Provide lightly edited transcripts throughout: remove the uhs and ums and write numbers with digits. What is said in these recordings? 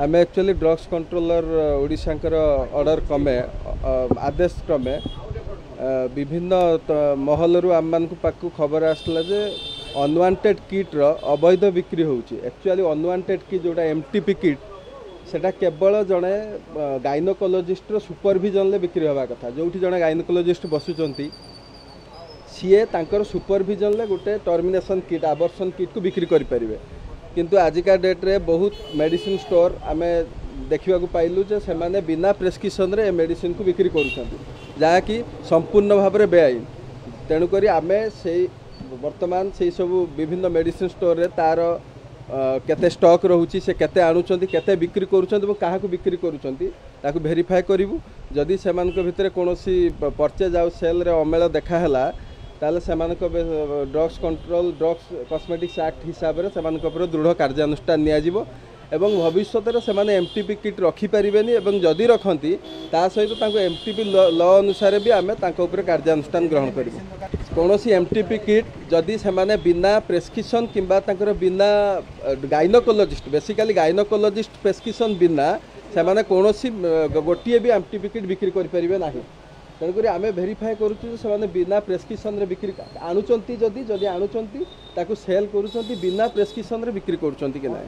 आम actually drugs controller Odisha order क्रमे आदेश क्रमे विभिन्न महलरू आम मान पाक खबर आसला जे अनवांटेड किट रो अवैध बिक्री होउची। एक्चुअली अनवांटेड किट जोटा एमटीपी किट सेटा केवल जड़े गाइनोकोलोजिस्ट सुपरविजन ले बिक्री होगा कथा। जो जड़े गाइनोकोलोजिस्ट बसुचंती सीए तांकर सुपरविजन ले गोटे टर्मिनेशन किट आवर्सन किट को बिक्री करि परिबे। किंतु आजिका डेट रे बहुत मेडिसिन स्टोर आमे देखा पाइलु जे से माने बिना प्रेस्क्रिप्शन रे मेडिसिन को बिक्री करुछंती जहाँकि संपूर्ण भाव में बेआईन। तेणुक आमे से वर्तमान से सब विभिन्न मेडिसिन स्टोर रे तार केते स्टॉक रोचे से केते आणुचंती केते बिक्री करुछंती और काहाकू बिक्री करुछंती ताकू वेरीफाई करिवु। जदि सेमानक भितरे कोनोसी परचेज आउ सेल रे अमेल देखाला ताले सेमानक drugs control drugs cosmetics act हिसाब रे सेमानक पर दृढ़ कार्यानुष्ठान नियाजिवो एवं भविष्य में से एमटीपी किट रखिपारे और जदि रखती ता सहित एमटीपी लॉ अनुसार भी आम कार्यानुष्ठान ग्रहण करूँ। कौन एमटीपी किट जदि से बिना प्रेस्क्रिप्शन किंबा बिना गाइनोकोलोजिस्ट बेसिकली गाइनोकोलोजिस्ट प्रेस्क्रिप्शन बिना से कौन गोटे भी एमटीपी किट बिक्री करें ना। तेणुक आम भेरीफाए करुँ बिना प्रेस्क्रिप्शन रे बिक्री आणुचंती जदि जदि आणुचंती ताकू सेल करुचंती बिना प्रेस्क्रिप्शन रे बिक्री करुचंती कि ना।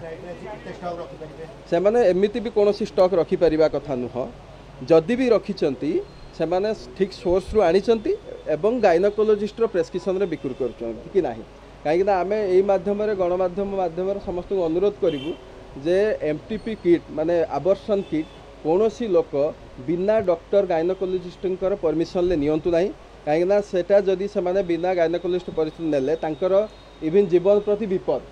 से माने एमिति भी कौन स्टॉक रखिपारिबा कथा नुह। जदि भी रखिचंती से माने ठीक सोर्स रु आनिचंती एवं गाइनोकोलोजिस्ट रो प्रेस्क्रिप्शन रे बिक्री करुचंती कि नाही। कहीं आम यही माध्यम गणमाध्यम माध्यम समस्त अनुरोध करूँ जे एमटीपी किट माने आवर्सन किट कौनसी लोक बिना डॉक्टर गाइनोकोलोजिस्ट परमिशन ले नियंतु नहीं। कहीं सेटा जदि से बिना गाइनोकोलोजिस्ट परमिशन नेले तांकर इवन जीवन प्रति विपद